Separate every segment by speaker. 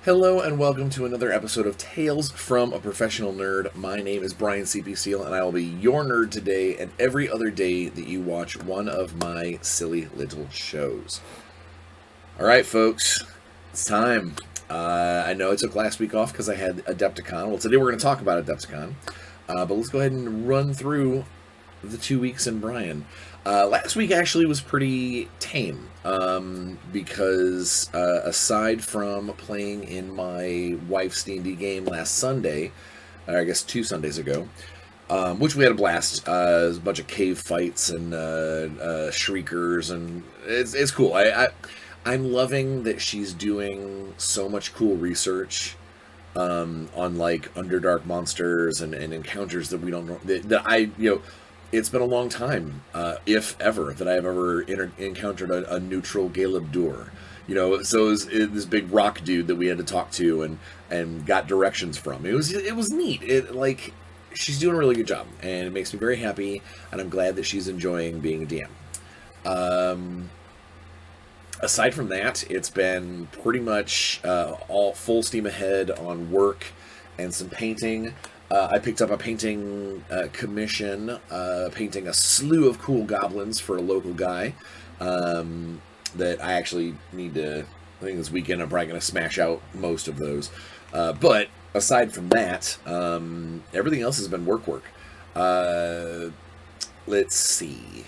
Speaker 1: Hello and welcome to another episode of Tales from a Professional Nerd. My name is BryanCPSteele and I will be your nerd today and every other day that you watch one of my silly little shows. Alright folks, it's time. I know I took last week off because I had Adepticon. Well, today we're going to talk about Adepticon. But let's go ahead and run through the 2 weeks in Bryan. Last week actually was pretty tame because aside from playing in my wife's D&D game last Sunday, I guess 2 Sundays ago, which we had a blast. There's a bunch of cave fights and shriekers, and it's cool. I'm loving that she's doing so much cool research on like Underdark monsters and encounters that we don't know that it's been a long time, if ever, that I've ever encountered a neutral Galeb Dur. So it was this big rock dude that we had to talk to and got directions from. It was neat. She's doing a really good job, and it makes me very happy, and I'm glad that she's enjoying being a DM. Aside from that, it's been pretty much all full steam ahead on work and some painting. I picked up a painting commission, painting a slew of cool goblins for a local guy that I actually need to, I think this weekend I'm probably going to smash out most of those. But aside from that, everything else has been work. Let's see.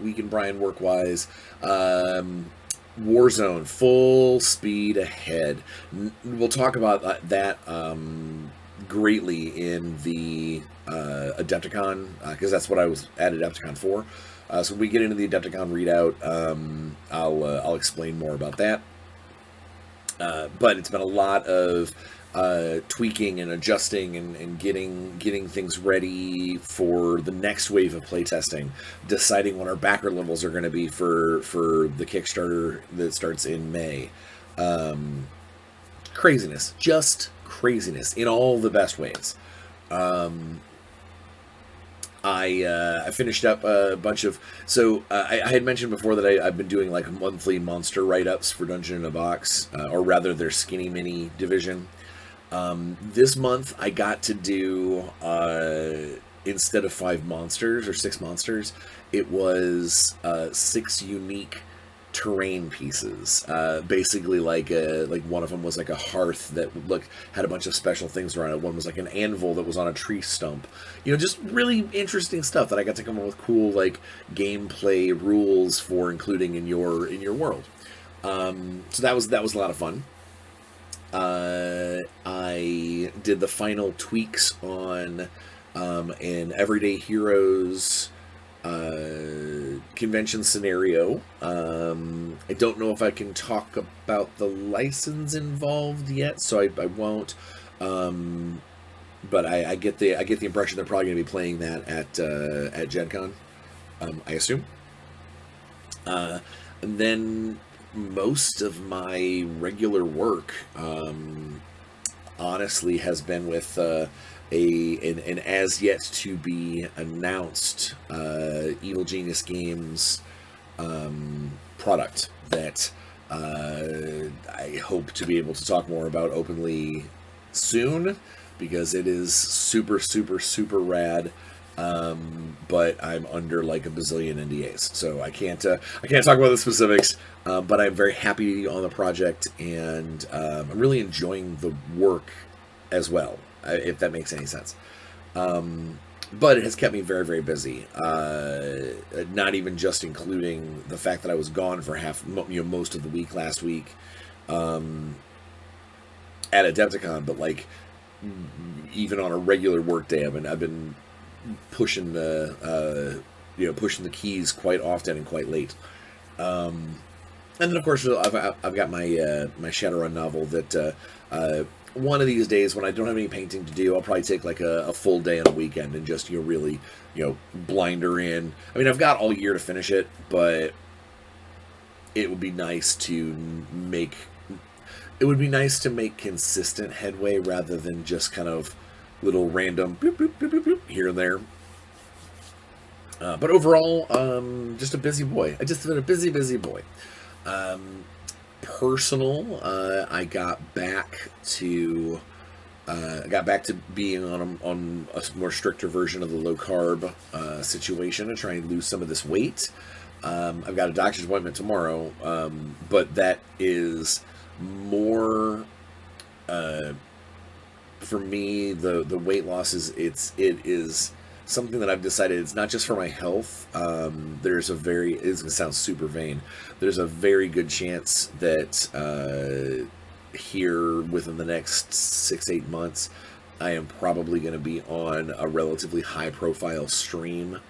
Speaker 1: Week in Bryan work-wise. Warzone, full speed ahead. We'll talk about that greatly in the Adepticon, because that's what I was at Adepticon for. So when we get into the Adepticon readout, I'll explain more about that. But it's been a lot of tweaking and adjusting and getting things ready for the next wave of playtesting, deciding what our backer levels are going to be for the Kickstarter that starts in May. Craziness, just craziness in all the best ways. I finished up a bunch of... So, I had mentioned before that I've been doing like monthly monster write-ups for Dungeon in a Box, or rather their Skinny Mini division. This month I got to do, instead of 5 monsters or 6 monsters, it was 6 unique terrain pieces. Basically like one of them was like a hearth that had a bunch of special things around it. One was like an anvil that was on a tree stump. Just really interesting stuff that I got to come up with cool like gameplay rules for including in your world. So that was a lot of fun. I did the final tweaks on an Everyday Heroes convention scenario. I don't know if I can talk about the license involved yet, so I won't. But I get the impression they're probably going to be playing that at Gen Con, I assume. And then most of my regular work, honestly, has been with an as yet to be announced Evil Genius Games product that I hope to be able to talk more about openly soon, because it is super, super, super rad. But I'm under like a bazillion NDAs, so I can't talk about the specifics. But I'm very happy on the project, and I'm really enjoying the work as well, if that makes any sense. But it has kept me very, very busy. Not even just including the fact that I was gone for most of the week last week at Adepticon, but like even on a regular work day, I've been pushing the keys quite often and quite late. And then of course I've got my Shadowrun novel that one of these days when I don't have any painting to do, I'll probably take like a full day on a weekend and just really blind her in. I've got all year to finish it, but it would be nice to make consistent headway rather than just kind of little random boop, boop, boop, boop, boop, here and there. But overall, just a busy boy. I just been a busy boy. personal, I got back to being on a more stricter version of the low carb situation to try and lose some of this weight. I've got a doctor's appointment tomorrow, but that is more for me. The weight loss is it is something that I've decided it's not just for my health. It's gonna sound super vain. There's a very good chance that here within the next 6-8 months, I am probably going to be on a relatively high profile stream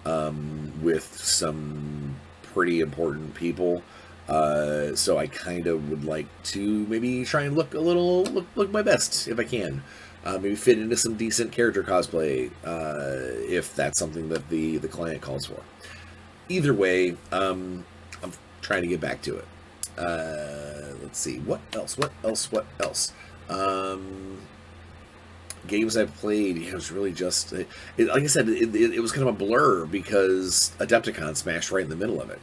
Speaker 1: with some pretty important people. So I kind of would like to maybe try and look my best if I can. Maybe fit into some decent character cosplay if that's something that the client calls for. Either way, I'm trying to get back to it. Let's see, what else? Games I've played, it was really just, like I said, it was kind of a blur because Adepticon smashed right in the middle of it.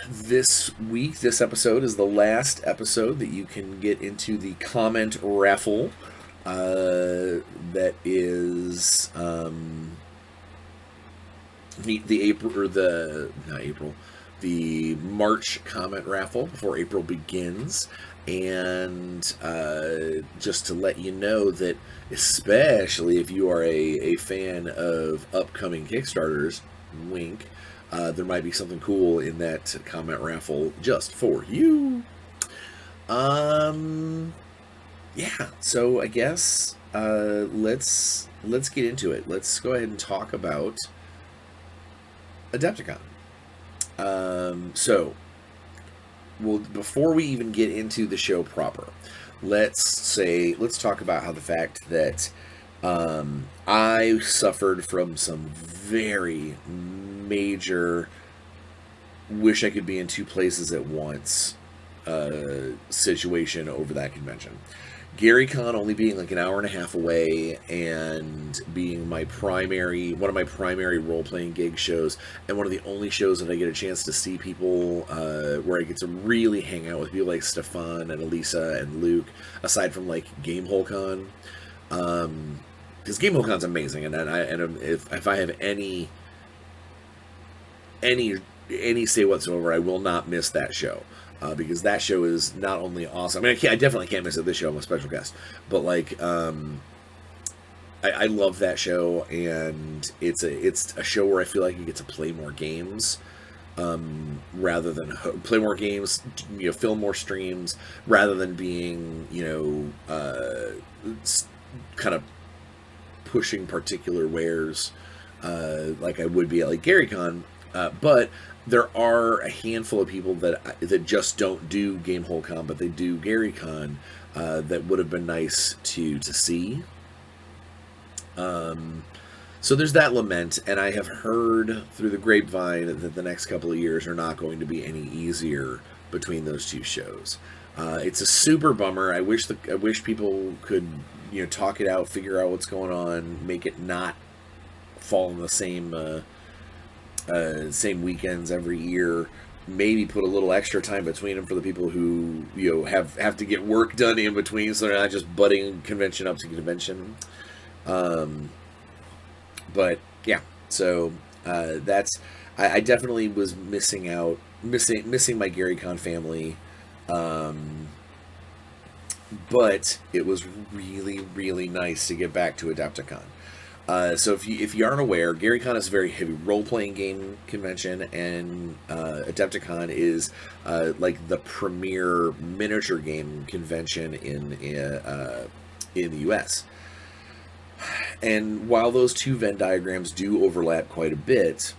Speaker 1: This week, this episode is the last episode that you can get into the comment raffle. That is the March comment raffle before April begins. And just to let you know that, especially if you are a fan of upcoming Kickstarters, wink, there might be something cool in that comment raffle just for you. Yeah, so I guess let's get into it. Let's go ahead and talk about Adepticon. Before we even get into the show proper, let's talk about how the fact that I suffered from some very major wish I could be in two places at once situation over that convention. GaryCon only being like an hour and a half away and being one of my primary role-playing gig shows, and one of the only shows that I get a chance to see people where I get to really hang out with people like Stefan and Elisa and Luke, aside from like GameholeCon, because GameholeCon's amazing, and if I have any say whatsoever, I will not miss that show. Because that show is not only awesome. I mean, I definitely can't miss it this show. I'm a special guest, but like, I love that show, and it's a show where I feel like you get to play more games, rather than play more games, film more streams, rather than being, kind of pushing particular wares, like I would be at like GaryCon, but there are a handful of people that just don't do GameholeCon, but they do GaryCon, that would have been nice to see. So there's that lament, and I have heard through the grapevine that the next couple of years are not going to be any easier between those two shows. It's a super bummer. I wish people could talk it out, figure out what's going on, make it not fall in the same weekends every year. Maybe put a little extra time between them for the people who have to get work done in between, so they're not just butting convention up to convention. But yeah, so that's I definitely was missing my GaryCon family. But it was really, really nice to get back to Adepticon. So if you aren't aware, GaryCon is a very heavy role-playing game convention, and Adepticon is like the premier miniature game convention in the U.S. And while those two Venn diagrams do overlap quite a bit,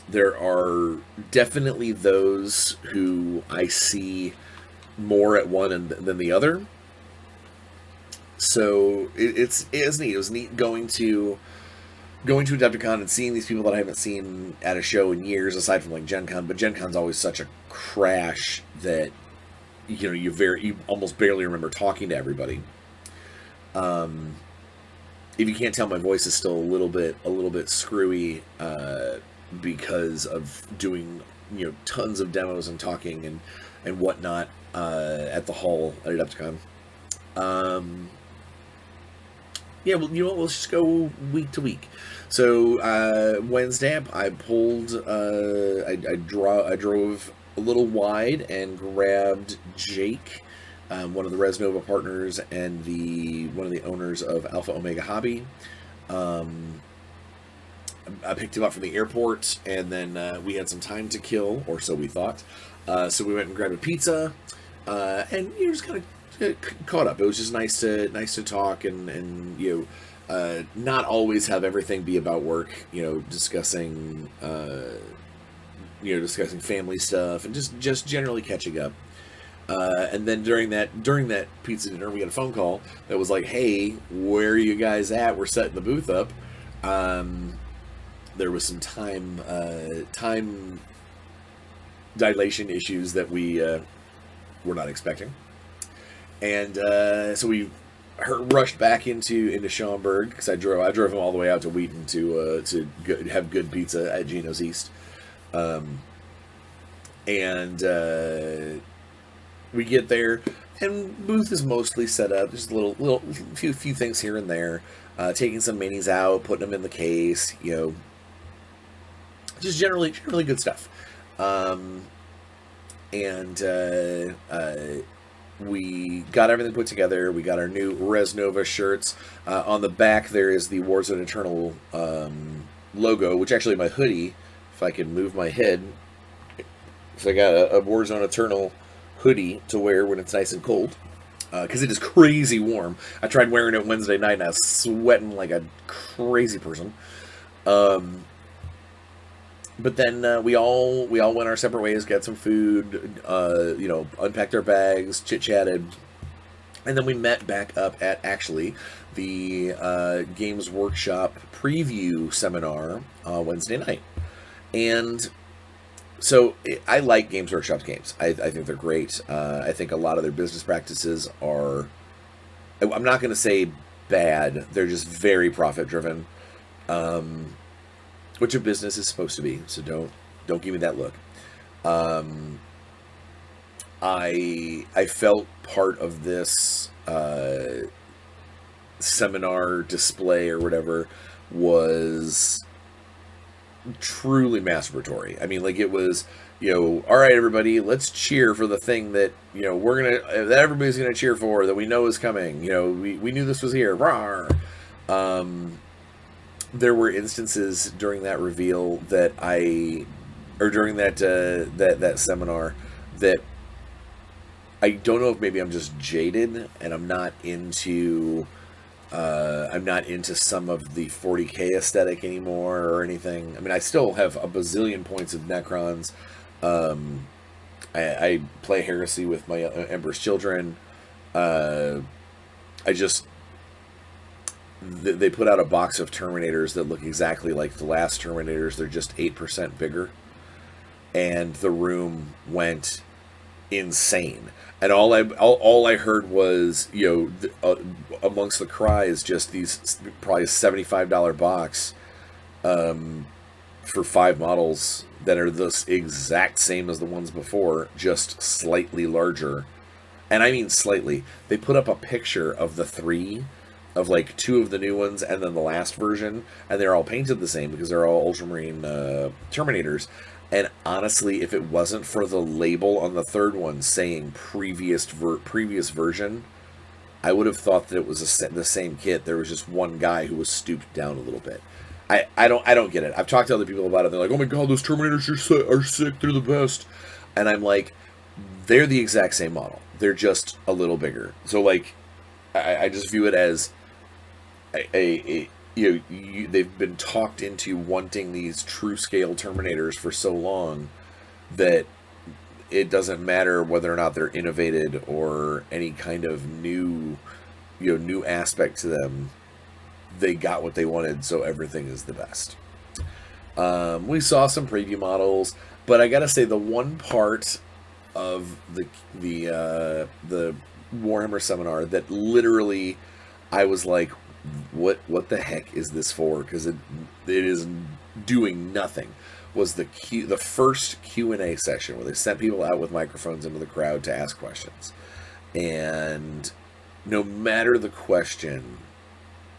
Speaker 1: there are definitely those who I see more at one than the other. So it's neat. It was neat going to Adepticon and seeing these people that I haven't seen at a show in years, aside from like Gen Con. But Gen Con's always such a crash that you almost barely remember talking to everybody. If you can't tell, my voice is still a little bit screwy because of doing tons of demos and talking and whatnot at the hall at Adepticon. Yeah, well, you know what? Let's just go week to week. So Wednesday, I pulled. I drove a little wide and grabbed Jake, one of the Resnova partners and one of the owners of Alpha Omega Hobby. I picked him up from the airport, and then we had some time to kill, or so we thought. So we went and grabbed a pizza, and just kind of caught up. It was just nice to talk and not always have everything be about work. Discussing discussing family stuff and just generally catching up. And then during that pizza dinner, we got a phone call that was like, "Hey, where are you guys at? We're setting the booth up." There was some time dilation issues that we were not expecting, and so we rushed back into Schaumburg because I drove him all the way out to Wheaton to have good pizza at Gino's East, and we get there, and booth is mostly set up. Just a few things here and there, taking some minis out, putting them in the case, just generally good stuff. We got everything put together. We got our new Resnova shirts. On the back there is the Warzone Eternal logo, which actually my hoodie, if I can move my head, so I got a Warzone Eternal hoodie to wear when it's nice and cold, because it is crazy warm. I tried wearing it Wednesday night and I was sweating like a crazy person. But then we all went our separate ways, got some food, unpacked our bags, chit-chatted, and then we met back up at actually the Games Workshop preview seminar Wednesday night. And so I like Games Workshop's games. I think they're great. I think a lot of their business practices are, I'm not going to say bad, they're just very profit-driven. Which a business is supposed to be, so don't give me that look. I felt part of this seminar display or whatever was truly masturbatory. I mean, like, it was, all right, everybody, let's cheer for the thing that that everybody's gonna cheer for, that we know is coming. We knew this was here. Rawr. There were instances during that reveal during that seminar that I don't know if maybe I'm just jaded and I'm not into some of the 40K aesthetic anymore or anything. I mean, I still have a bazillion points of Necrons. I play Heresy with my Emperor's Children. They put out a box of Terminators that look exactly like the last Terminators. They're just 8% bigger. And the room went insane. And all I heard was, amongst the cries, just these probably $75 box for 5 models that are the exact same as the ones before, just slightly larger. And I mean slightly. They put up a picture of the 3 of like 2 of the new ones and then the last version, and they're all painted the same because they're all Ultramarine Terminators. And honestly, if it wasn't for the label on the 3rd one saying previous version, I would have thought that it was the same kit. There was just one guy who was stooped down a little bit. I don't get it. I've talked to other people about it. They're like, "Oh my god, those Terminators are sick. They're the best." And I'm like, they're the exact same model. They're just a little bigger. So like, I just view it as they've been talked into wanting these true scale Terminators for so long that it doesn't matter whether or not they're innovated or any kind of new aspect to them. They got what they wanted, so everything is the best. We saw some preview models, but I gotta say the one part of the Warhammer seminar that literally I was like, what the heck is this for? Because it is doing nothing. was the first Q&A session where they sent people out with microphones into the crowd to ask questions. And no matter the question,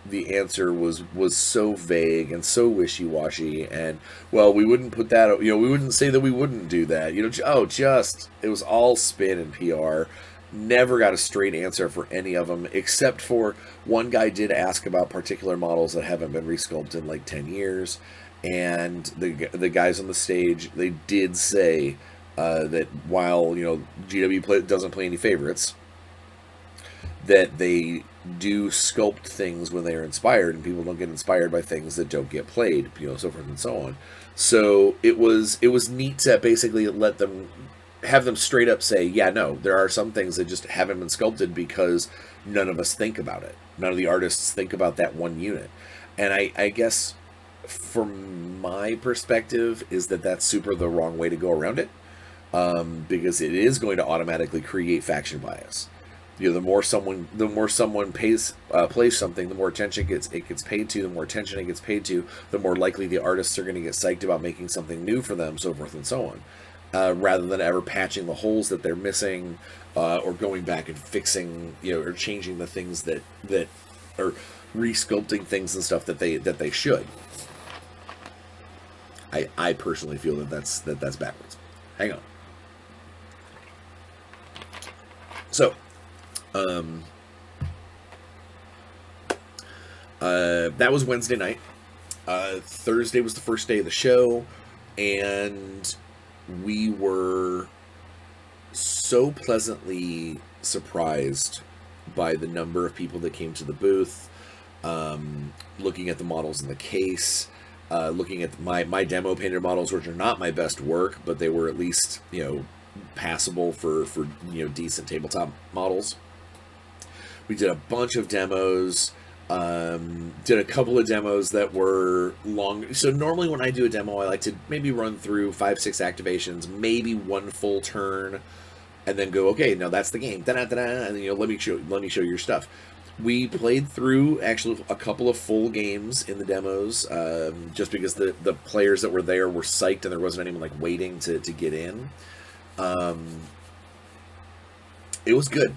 Speaker 1: the answer was so vague and so wishy-washy, and, well, we wouldn't put that, we wouldn't say that we wouldn't do that, it was all spin and PR. Never got a straight answer for any of them, except for one guy did ask about particular models that haven't been resculpted in like 10 years, and the guys on the stage, they did say that while, GW doesn't play any favorites, that they do sculpt things when they are inspired, and people don't get inspired by things that don't get played, so forth and so on. So it was neat to basically have them straight up say, yeah, no, there are some things that just haven't been sculpted because none of us think about it. None of the artists think about that one unit. And I guess from my perspective is that that's super the wrong way to go around it, because it is going to automatically create faction bias. The more someone plays something, the more attention it gets paid to. The more attention it gets paid to, the more likely the artists are going to get psyched about making something new for them, so forth and so on, rather than ever patching the holes that they're missing, or going back and fixing, or changing the things that or resculpting things and stuff that they should. I personally feel that's backwards. Hang on. So. That was Wednesday night. Thursday was the first day of the show, and we were so pleasantly surprised by the number of people that came to the booth, looking at the models in the case, looking at my demo painted models, which are not my best work, but they were at least, passable for decent tabletop models. We did a bunch of demos, did a couple of demos that were long. So normally when I do a demo, I like to maybe run through 5-6 activations, maybe one full turn, and then go, okay, now that's the game, and then, let me show you your stuff. We played through actually a couple of full games in the demos, just because the players that were there were psyched and there wasn't anyone like waiting to get in. It was good.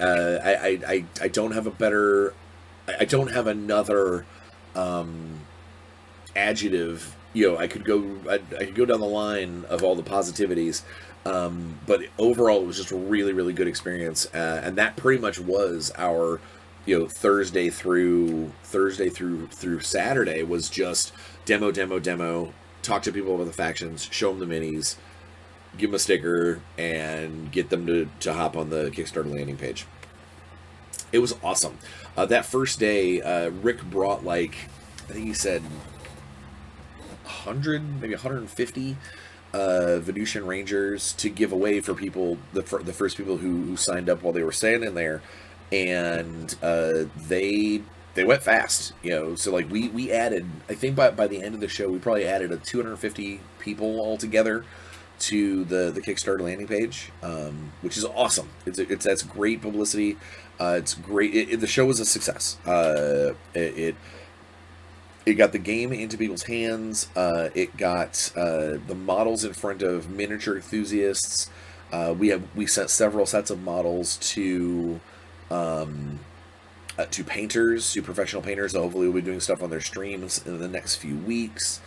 Speaker 1: I don't have another adjective. I could go down the line of all the positivities, but overall it was just a really, really good experience, and that pretty much was our Thursday through Saturday was just demo, talk to people about the factions, show them the minis, give them a sticker, and get them to hop on the Kickstarter landing page. It was awesome. That first day, Rick brought I think he said 100, maybe 150 Venusian Rangers to give away for people, the first people who signed up while they were standing there, and they went fast. So we added, I think by the end of the show, we probably added 250 people altogether to the Kickstarter landing page, which is awesome. That's great publicity. It's great. The show was a success. It got the game into people's hands. It got the models in front of miniature enthusiasts. We sent several sets of models to painters, to professional painters. So hopefully we'll be doing stuff on their streams in the next few weeks.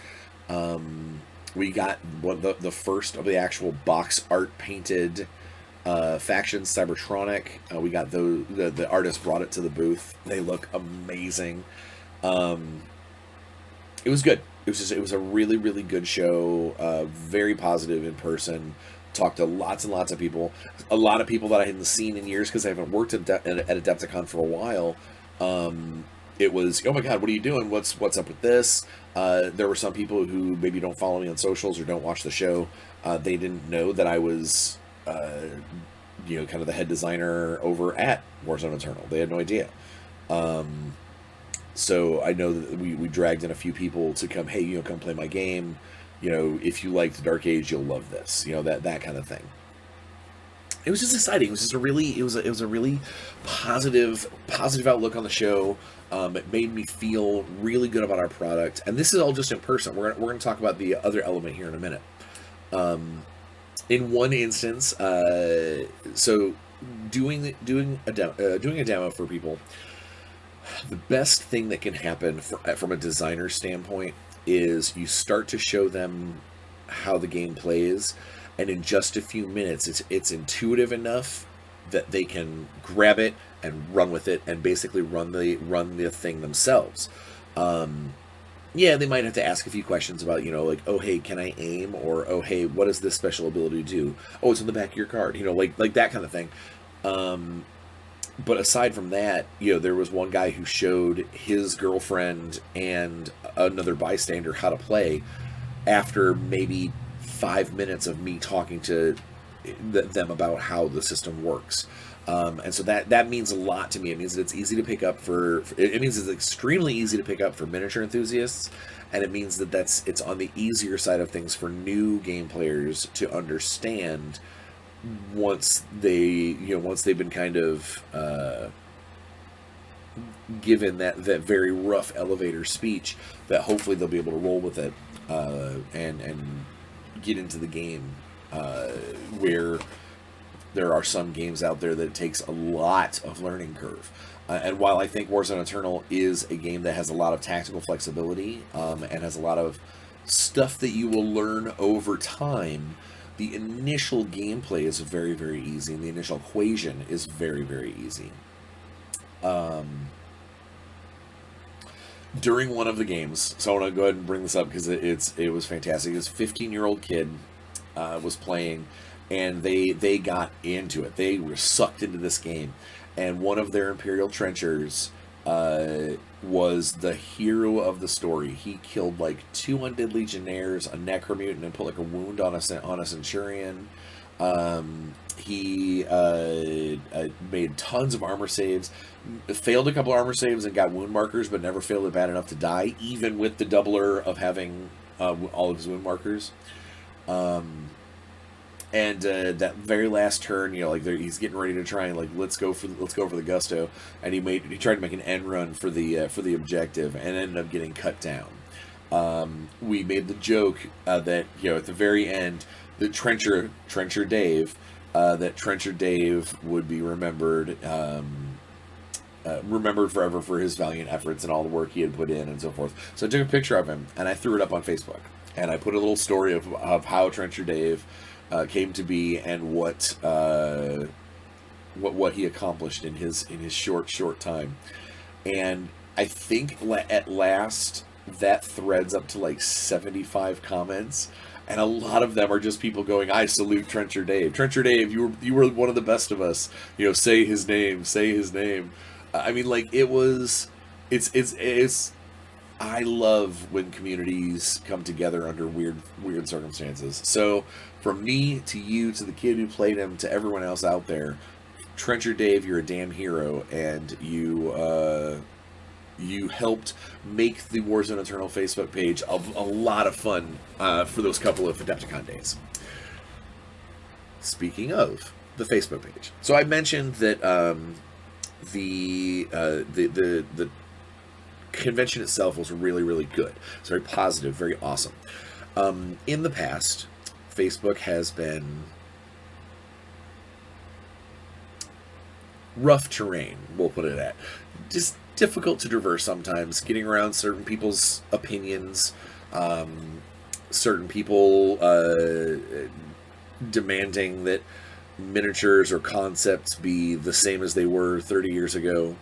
Speaker 1: We got the first of the actual box art painted factions, Cybertronic. We got the artist brought it to the booth. They look amazing. It was good. It was a really, really good show. Very positive in person. Talked to lots and lots of people. A lot of people that I hadn't seen in years because I haven't worked at Adepticon for a while. It was, oh my god, what are you doing? What's up with this? There were some people who maybe don't follow me on socials or don't watch the show. They didn't know that I was, kind of the head designer over at Warzone Eternal. They had no idea. So I know that we dragged in a few people to come, hey, come play my game. If you liked Dark Age, you'll love this. That kind of thing. it was just exciting. It was just it was a really positive outlook on the show. It made me feel really good about our product, and this is all just in person. We're gonna talk about the other element here in a minute. In one instance, so doing a demo for people, the best thing that can happen from a designer standpoint is you start to show them how the game plays, and in just a few minutes, it's intuitive enough that they can grab it and run with it and basically run the thing themselves. Yeah, they might have to ask a few questions about, like, oh, hey, can I aim? Or, oh, hey, what does this special ability do? Oh, it's on the back of your card. Like that kind of thing. But aside from that, there was one guy who showed his girlfriend and another bystander how to play after maybe 5 minutes of me talking to them about how the system works. And so that means a lot to me. It means that it's easy to pick up it means it's extremely easy to pick up for miniature enthusiasts, and it means that it's on the easier side of things for new game players to understand once they've been kind of given that very rough elevator speech, that hopefully they'll be able to roll with it and get into the game, where there are some games out there that it takes a lot of learning curve. And while I think Warzone Eternal is a game that has a lot of tactical flexibility and has a lot of stuff that you will learn over time, the initial gameplay is very, very easy, and the initial equation is very, very easy. During one of the games, so I want to go ahead and bring this up because it was fantastic. This 15-year-old kid was playing, and they got into it. They were sucked into this game, and one of their Imperial Trenchers was the hero of the story. He killed like 2 undead legionnaires, a necromutant, and put like a wound on a centurion. He made tons of armor saves, failed a couple armor saves and got wound markers, but never failed it bad enough to die, even with the doubler of having all of his wound markers. And that very last turn, he's getting ready to try and let's go for the gusto, and he tried to make an end run for the objective and ended up getting cut down. We made the joke that at the very end, the Trencher Dave, that Trencher Dave would be remembered forever for his valiant efforts and all the work he had put in and so forth. So I took a picture of him and I threw it up on Facebook, and I put a little story of how Trencher Dave came to be and what he accomplished in his short time. And I think at last that threads up to like 75 comments, and a lot of them are just people going, "I salute Trencher Dave. Trencher Dave, you were one of the best of us. Say his name. I mean, it's I love when communities come together under weird circumstances. So from me to you to the kid who played him to everyone else out there, Trencher Dave, you're a damn hero, and you helped make the Warzone Eternal Facebook page a lot of fun for those couple of Adepticon days. Speaking of the Facebook page, so I mentioned that the convention itself was really, really good. It's very positive, very awesome. In the past, Facebook has been rough terrain, we'll put it at. Just difficult to traverse sometimes, getting around certain people's opinions, certain people demanding that miniatures or concepts be the same as they were 30 years ago.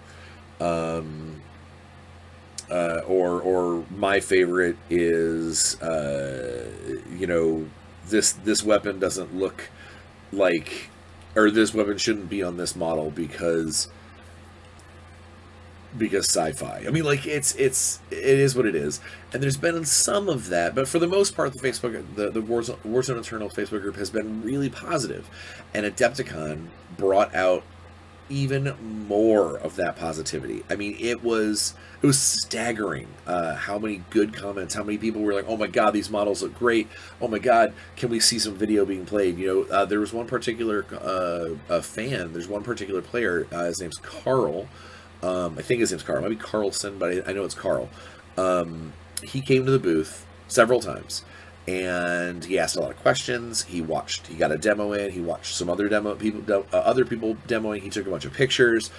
Speaker 1: Or my favorite is, this weapon doesn't look like, or this weapon shouldn't be on this model because sci-fi. I mean, it is what it is, and there's been some of that, but for the most part, the Warzone Eternal Facebook group has been really positive, and Adepticon brought out even more of that positivity. I mean, it was staggering how many good comments, how many people were like, "Oh my God, these models look great! Oh my God, can we see some video being played?" You know, there was one particular fan. There's one particular player. His name's Carl. I think his name's Carl. Maybe Carlson, but I know it's Carl. He came to the booth several times, and he asked a lot of questions. He got a demo in. He watched some other other people demoing. He took a bunch of pictures,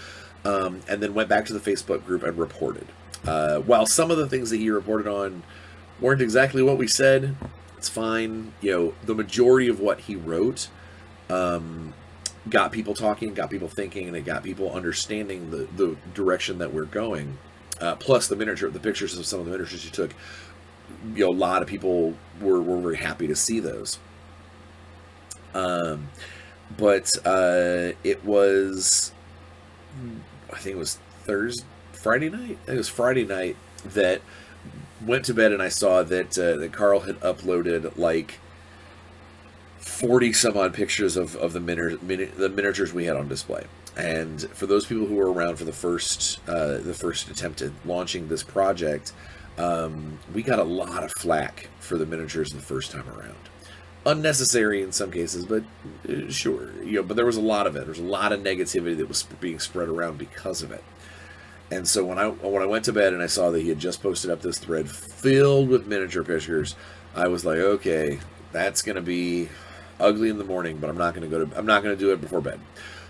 Speaker 1: and then went back to the Facebook group and reported. While some of the things that he reported on weren't exactly what we said, it's fine. You know, the majority of what he wrote got people talking, got people thinking, and it got people understanding the direction that we're going. Plus the pictures of some of the miniatures you took, you know, a lot of people were very happy to see those. But it was, I think it was Friday night. I think it was Friday night that went to bed and I saw that Carl had uploaded like 40 some odd pictures of the miniatures we had on display. And for those people who were around for the first attempt at launching this project, we got a lot of flack for the miniatures the first time around. Unnecessary in some cases, but sure, you know. But there was a lot of it. There was a lot of negativity that was being spread around because of it. And so when I went to bed and I saw that he had just posted up this thread filled with miniature pictures, I was like, okay, that's gonna be ugly in the morning, but I'm not gonna do it before bed.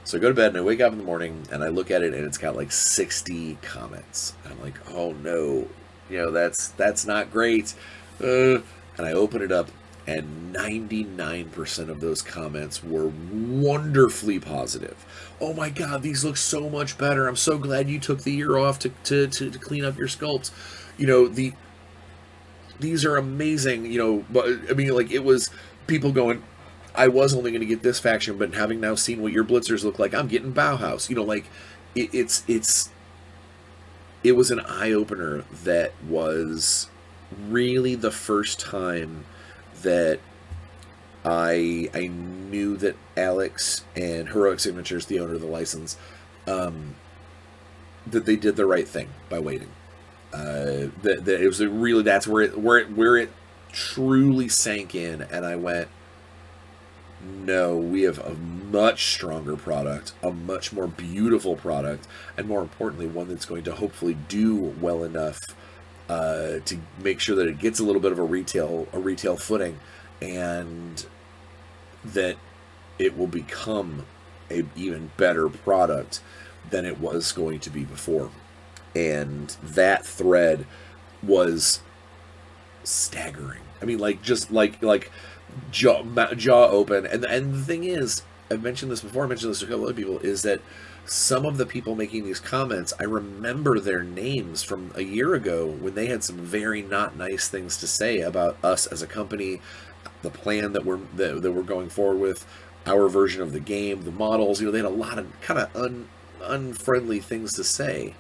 Speaker 1: So I go to bed and I wake up in the morning and I look at it and it's got like 60 comments. And I'm like, oh no, you know, that's not great. And I open it up and 99% of those comments were wonderfully positive. Oh my God, these look so much better. I'm so glad you took the year off to clean up your sculpts. You know, these are amazing, you know, but I mean, like, it was people going, I was only going to get this faction, but having now seen what your blitzers look like, I'm getting Bauhaus. You know, like, it was an eye-opener that was really the first time that I knew that Alex and Heroic Signatures, the owner of the license, that they did the right thing by waiting. That it was really, that's where it truly sank in, and I went, no, we have a much stronger product, a much more beautiful product, and more importantly, one that's going to hopefully do well enough to make sure that it gets a little bit of a retail footing, and that it will become a even better product than it was going to be before. And that thread was staggering. I mean, like, just like jaw open. And the thing is, I've mentioned this before, I mentioned this to a couple other people, is that some of the people making these comments, I remember their names from a year ago when they had some very not nice things to say about us as a company, the plan that we're going forward with, our version of the game, the models. You know, they had a lot of kind of unfriendly things to say.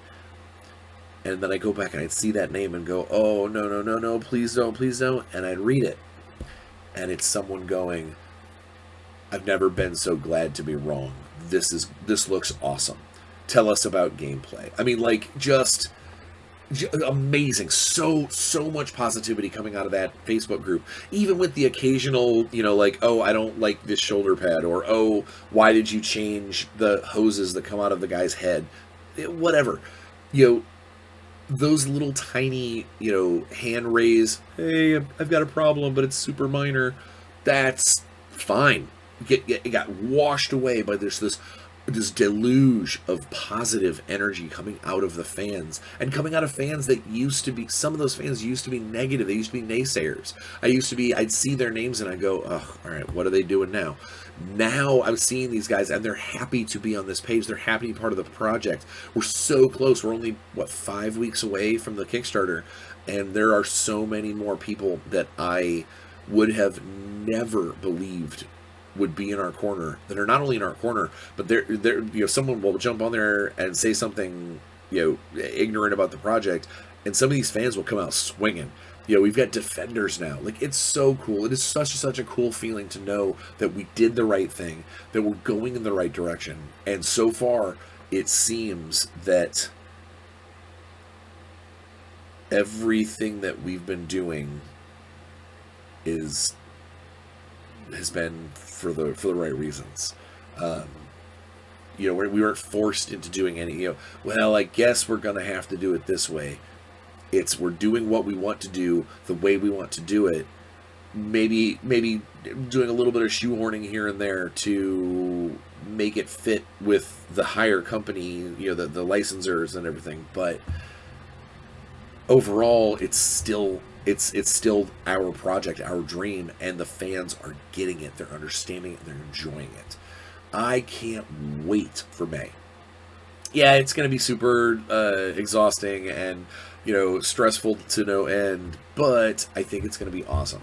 Speaker 1: And then I go back and I'd see that name and go, oh, no, please don't. And I'd read it. And it's someone going, I've never been so glad to be wrong. This looks awesome. Tell us about gameplay. I mean, like, just amazing. So much positivity coming out of that Facebook group. Even with the occasional, you know, like, oh, I don't like this shoulder pad, or oh, why did you change the hoses that come out of the guy's head? Whatever. You know, those little tiny, you know, hand raise, hey, I've got a problem, but it's super minor. That's fine. It got washed away by this deluge of positive energy coming out of the fans, and coming out of fans that used to be, some of those fans used to be negative. They used to be naysayers. I'd see their names and I'd go, oh, all right, what are they doing now? Now I'm seeing these guys and they're happy to be on this page. They're happy to be part of the project. We're so close. We're only, 5 weeks away from the Kickstarter, and there are so many more people that I would have never believed would be in our corner, that are not only in our corner, but they're you know, someone will jump on there and say something, you know, ignorant about the project, and some of these fans will come out swinging. You know, we've got defenders now. Like, it's so cool. It is such a cool feeling to know that we did the right thing, that we're going in the right direction. And so far, it seems that everything that we've been doing has been for the right reasons. You know, we weren't forced into doing any. You know, well, I guess we're gonna have to do it this way. We're doing what we want to do the way we want to do it. Maybe doing a little bit of shoehorning here and there to make it fit with the higher company, you know, the licensors and everything. But overall, it's still our project, our dream, and the fans are getting it. They're understanding it. They're enjoying it. I can't wait for May. Yeah, it's going to be super exhausting and, you know, stressful to no end, but I think it's going to be awesome.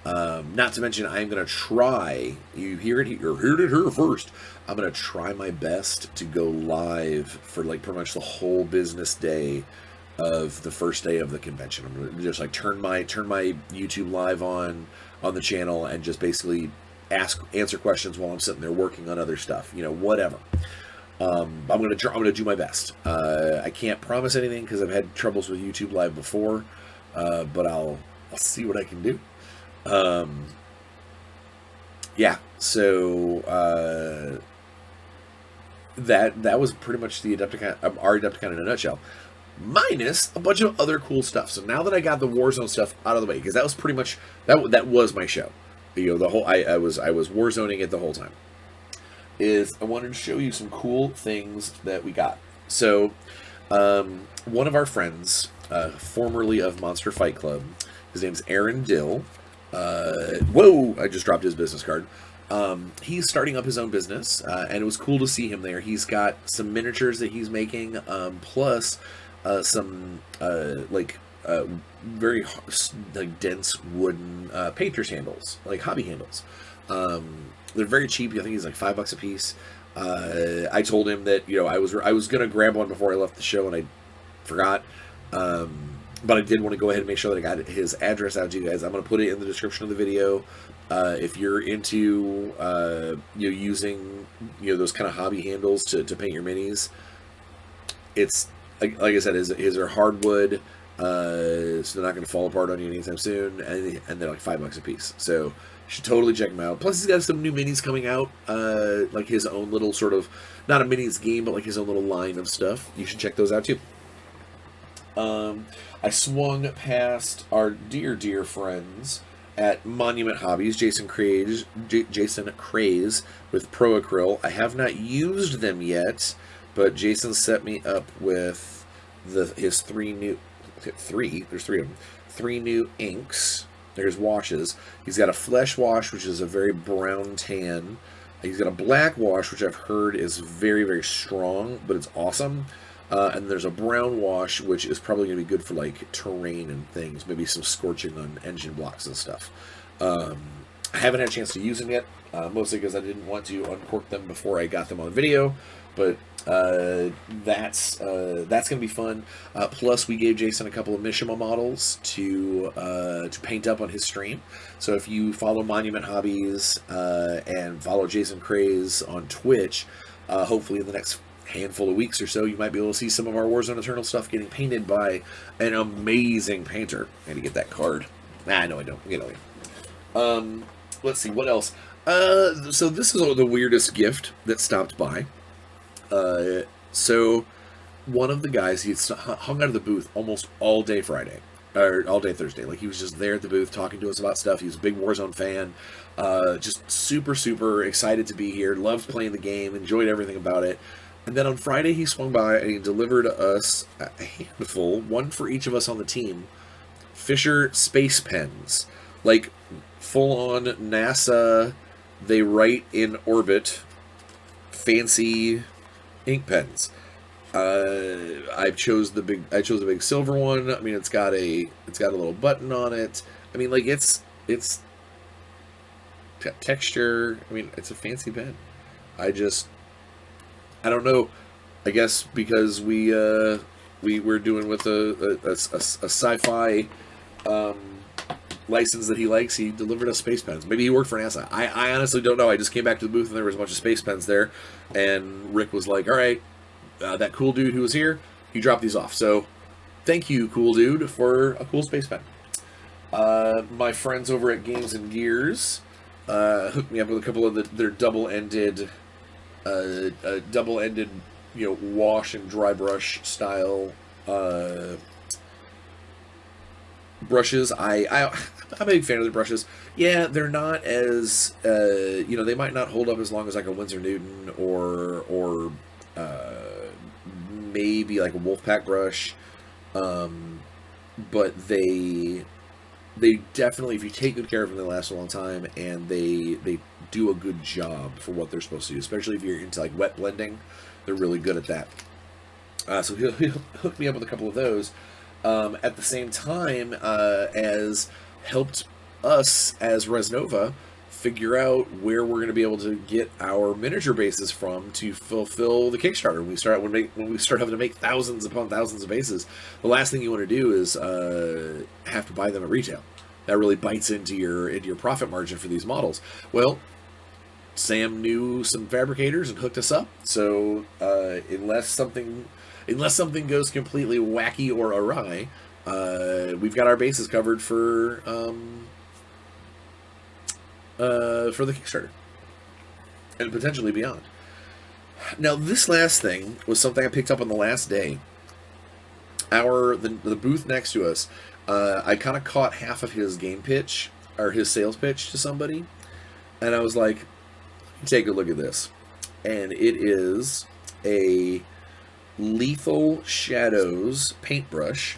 Speaker 1: Not to mention, I'm going to try, you heard it here first, I'm going to try my best to go live for like pretty much the whole business day of the first day of the convention. I'm going to just like turn my YouTube live on the channel and just basically answer questions while I'm sitting there working on other stuff, you know, whatever. I'm gonna do my best. I can't promise anything because I've had troubles with YouTube Live before, but I'll see what I can do. Yeah. So that was pretty much the Adepticon, our Adepticon in a nutshell, minus a bunch of other cool stuff. So now that I got the Warzone stuff out of the way, because that was pretty much that was my show. You know, the whole I was Warzoning it the whole time. I wanted to show you some cool things that we got. So, one of our friends, formerly of Monster Fight Club, his name's Aaron Dill. Whoa! I just dropped his business card. He's starting up his own business, and it was cool to see him there. He's got some miniatures that he's making, plus some very like dense wooden painter's handles, like hobby handles. They're very cheap. I think he's like $5 a piece. I told him that, you know, I was gonna grab one before I left the show, and I forgot. But I did want to go ahead and make sure that I got his address out to you guys. I'm gonna put it in the description of the video. If you're into you know, using, you know, those kind of hobby handles to paint your minis, it's like I said, his are hardwood. So they're not going to fall apart on you anytime soon, and they're like $5 a piece. So you should totally check him out. Plus, he's got some new minis coming out, like his own little sort of, not a minis game, but like his own little line of stuff. You should check those out too. I swung past our dear friends at Monument Hobbies, Jason Craze with Pro Acryl. I have not used them yet, but Jason set me up with his there's three of them. 3 new inks. There's washes. He's got a flesh wash, which is a very brown tan. He's got a black wash, which I've heard is very, very strong, but it's awesome. And there's a brown wash, which is probably going to be good for like terrain and things, maybe some scorching on engine blocks and stuff. I haven't had a chance to use them yet, mostly because I didn't want to uncork them before I got them on video. But that's going to be fun. Plus, we gave Jason a couple of Mishima models to paint up on his stream. So if you follow Monument Hobbies and follow Jason Craze on Twitch, hopefully in the next handful of weeks or so, you might be able to see some of our Warzone Eternal stuff getting painted by an amazing painter. I need to get that card. Nah, no, I don't. Get it later. Let's see, what else? So this is the weirdest gift that stopped by. So one of the guys, he hung out of the booth almost all day Friday, or all day Thursday. Like, he was just there at the booth talking to us about stuff. He was a big Warzone fan, just super excited to be here, loved playing the game, enjoyed everything about it. And then on Friday, he swung by and he delivered us a handful, one for each of us on the team, Fisher space pens. Like, full-on NASA, they write in orbit, fancy ink pens. I chose the big silver one. I mean, it's got a little button on it. I mean, like, it's got texture. I mean, it's a fancy pen. I don't know. I guess because we were doing with a sci-fi license that he likes, he delivered us space pens. Maybe he worked for NASA. I honestly don't know. I just came back to the booth and there was a bunch of space pens there, and Rick was like, all right, that cool dude who was here, he dropped these off. So thank you, cool dude, for a cool space pen. My friends over at Games and Gears hooked me up with a couple of their double-ended, wash and dry brush style brushes. I'm a big fan of the brushes. Yeah, they're not as they might not hold up as long as like a Winsor Newton or maybe like a Wolfpack brush, but they definitely, if you take good care of them, they last a long time, and they do a good job for what they're supposed to do. Especially if you're into like wet blending, they're really good at that. So he'll hook me up with a couple of those. At the same time as helped us as Resnova figure out where we're going to be able to get our miniature bases from to fulfill the Kickstarter. When we start having to make thousands upon thousands of bases, the last thing you want to do is have to buy them at retail. That really bites into your profit margin for these models. Well, Sam knew some fabricators and hooked us up. So unless something goes completely wacky or awry, we've got our bases covered for the Kickstarter and potentially beyond. Now, this last thing was something I picked up on the last day. The booth next to us, I kind of caught half of his game pitch or his sales pitch to somebody, and I was like, take a look at this. And it is a Lethal Shadows paintbrush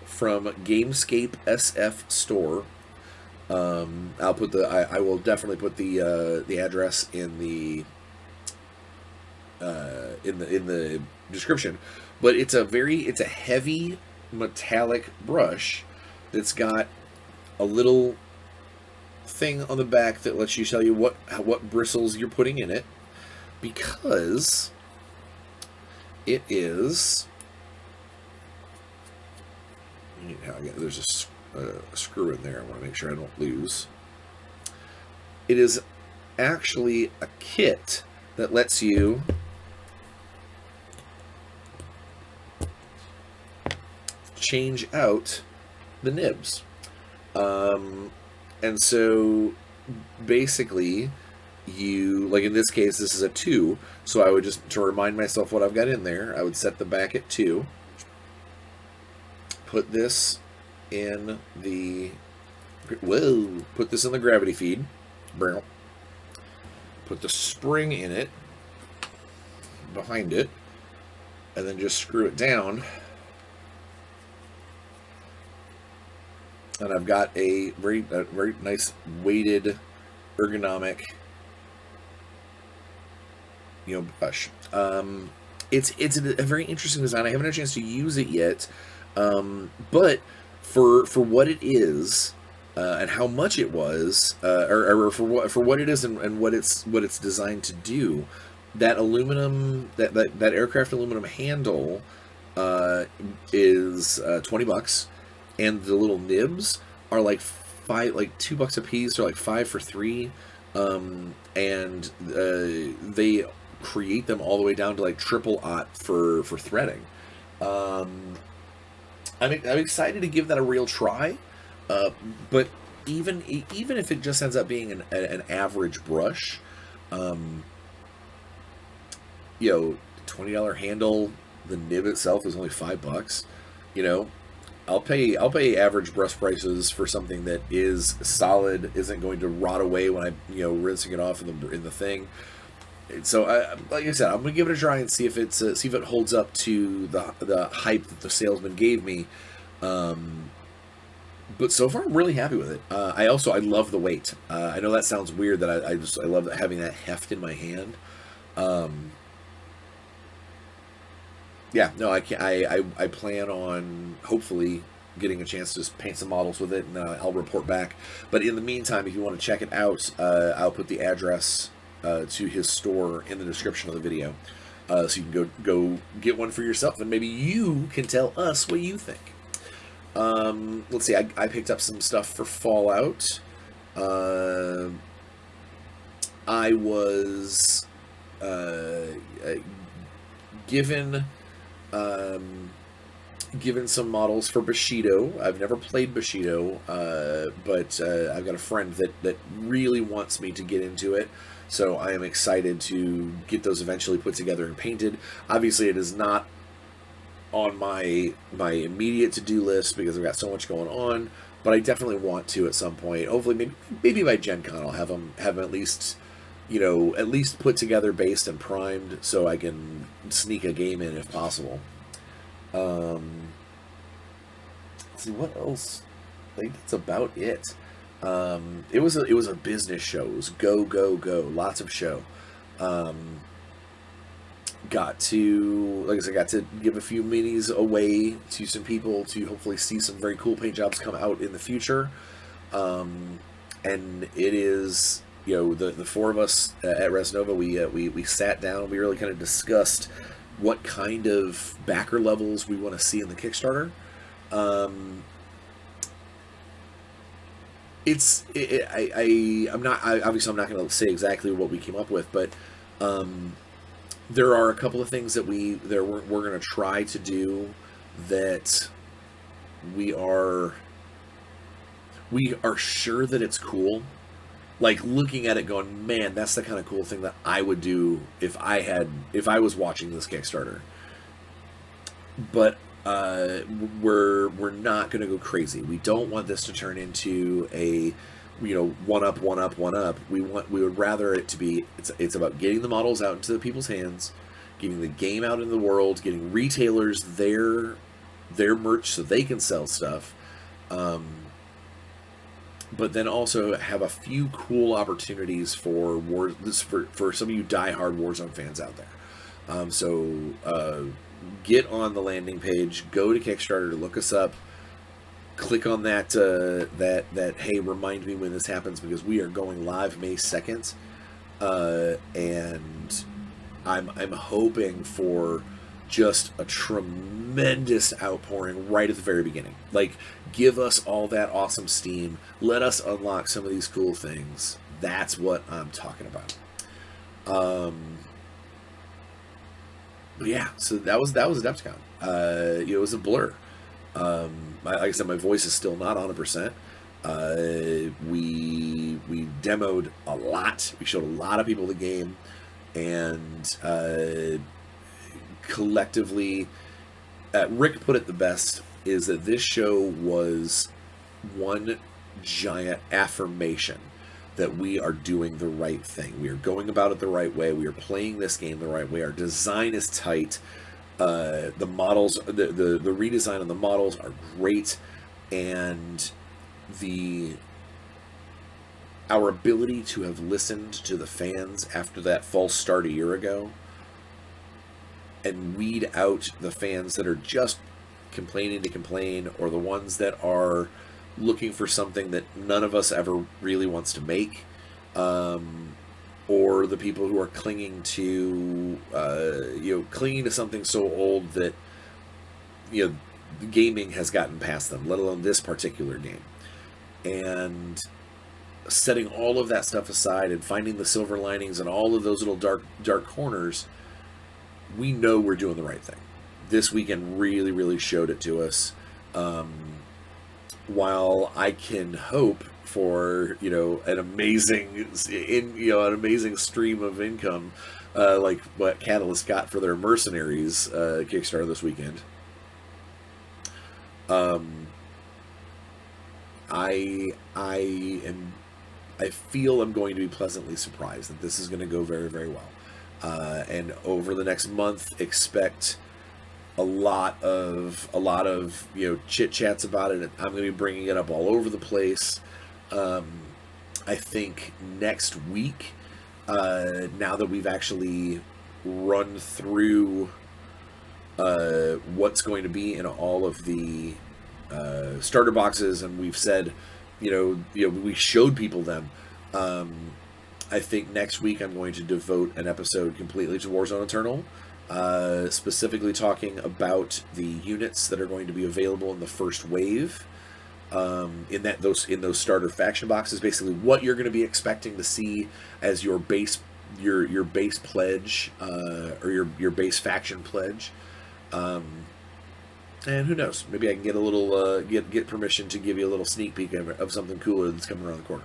Speaker 1: from Gamescape SF store. I'll put I will definitely put the address in the description. But it's a heavy metallic brush that's got a little thing on the back that lets you tell you what bristles you're putting in it, because it is. There's a screw in there. I want to make sure I don't lose. It is actually a kit that lets you change out the nibs. And so basically you, like in this case, this is a 2, so I would just, to remind myself what I've got in there, I would set the back at 2, put this in the, put this in the gravity feed, put the spring in it, behind it, and then just screw it down. And I've got a very nice weighted, ergonomic, brush. It's a very interesting design. I haven't had a chance to use it yet, but for what it is and how much it was, or for what it is and what it's designed to do, that aluminum that aircraft aluminum handle is $20. And the little nibs are like $2 a piece, or like 5 for 3, and they create them all the way down to like triple-aught for threading. I'm excited to give that a real try, but even if it just ends up being an average brush, $20 handle, the nib itself is only $5. I'll pay average brush prices for something that is solid, isn't going to rot away when I rinsing it off in the thing. So like I said, I'm gonna give it a try and see if it holds up to the hype that the salesman gave me. But so far I'm really happy with it. I love the weight. I know that sounds weird that I love having that heft in my hand. Yeah, no, I plan on hopefully getting a chance to just paint some models with it, and I'll report back. But in the meantime, if you want to check it out, I'll put the address to his store in the description of the video, so you can go get one for yourself, and maybe you can tell us what you think. Let's see. I picked up some stuff for Fallout. I was given given some models for Bushido. I've never played Bushido, but I've got a friend that really wants me to get into it. So I am excited to get those eventually put together and painted. Obviously, it is not on my immediate to-do list because I've got so much going on, but I definitely want to at some point. Hopefully, maybe by Gen Con I'll have them at least, at least put together, based and primed, so I can sneak a game in if possible. Let's see what else. I think that's about it. It was a business show. It was go, lots of show. Got to, like I said, got to give a few minis away to some people to hopefully see some very cool paint jobs come out in the future. And it is, the four of us at Resnova, we sat down, we really kind of discussed what kind of backer levels we want to see in the Kickstarter. I'm not going to say exactly what we came up with, but there are a couple of things that we're going to try to do that we are sure that it's cool. Like, looking at it going, man, that's the kind of cool thing that I would do if I was watching this Kickstarter. But we're not going to go crazy. We don't want this to turn into a one up. We would rather it to be, it's about getting the models out into the people's hands, getting the game out in the world, getting retailers their merch so they can sell stuff. But then also have a few cool opportunities for for some of you diehard Warzone fans out there. So get on the landing page, go to Kickstarter, look us up, click on that hey, remind me when this happens, because we are going live May 2nd, and I'm hoping for just a tremendous outpouring right at the very beginning. Like, give us all that awesome steam. Let us unlock some of these cool things. That's what I'm talking about. But yeah, so that was Adepticon. It was a blur. Like I said, my voice is still not 100%. We demoed a lot. We showed a lot of people the game, and collectively, Rick put it the best, is that this show was one giant affirmation that we are doing the right thing. We are going about it the right way. We are playing this game the right way. Our design is tight. The models, the redesign on the models are great, and our ability to have listened to the fans after that false start a year ago and weed out the fans that are just complaining to complain, or the ones that are looking for something that none of us ever really wants to make, or the people who are clinging to something so old that gaming has gotten past them, let alone this particular game. And setting all of that stuff aside and finding the silver linings and all of those little dark corners, we know we're doing the right thing. This weekend really, really showed it to us. While I can hope for an amazing stream of income, like what Catalyst got for their Mercenaries Kickstarter this weekend, I feel I'm going to be pleasantly surprised that this is going to go very, very well. And over the next month, expect a lot of chit chats about it. I'm going to be bringing it up all over the place. I think next week, now that we've actually run through what's going to be in all of the starter boxes, and we've said, we showed people them. I think next week I'm going to devote an episode completely to Warzone Eternal, specifically talking about the units that are going to be available in the first wave. In those starter faction boxes, basically what you're going to be expecting to see as your base base pledge, or your base faction pledge. And who knows? Maybe I can get a little get permission to give you a little sneak peek of something cooler that's coming around the corner.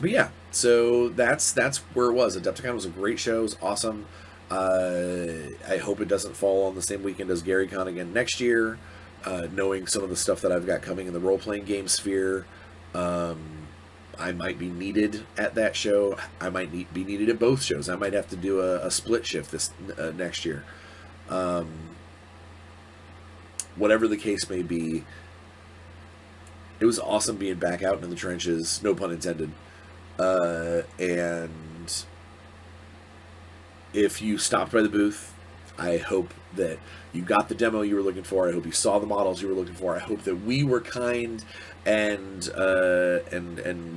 Speaker 1: But yeah, so that's where it was. Adepticon was a great show. It was awesome. I hope it doesn't fall on the same weekend as GaryCon again next year. Knowing some of the stuff that I've got coming in the role-playing game sphere, I might be needed at that show. I might be needed at both shows. I might have to do a split shift this next year. Whatever the case may be, it was awesome being back out in the trenches, no pun intended. And if you stopped by the booth, I hope that you got the demo you were looking for. I hope you saw the models you were looking for. I hope that we were kind and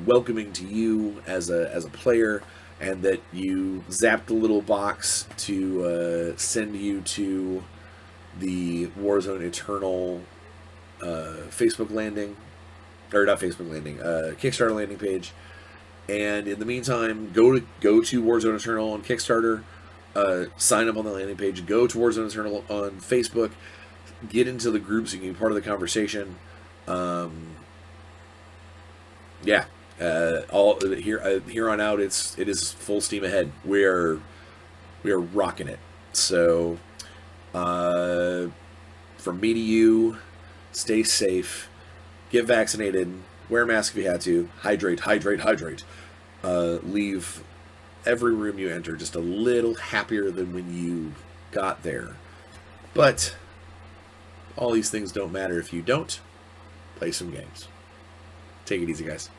Speaker 1: welcoming to you as a player, and that you zapped the little box to send you to the Warzone Eternal Facebook landing, or not Facebook landing, Kickstarter landing page. And in the meantime, go to Warzone Eternal on Kickstarter. Sign up on the landing page. Go to Warzone Eternal on Facebook. Get into the groups. You can be part of the conversation. Yeah. All here on out, it is full steam ahead. We are rocking it. So, from me to you, stay safe. Get vaccinated. Wear a mask if you had to. Hydrate. Leave every room you enter just a little happier than when you got there. But all these things don't matter if you don't play some games. Take it easy, guys.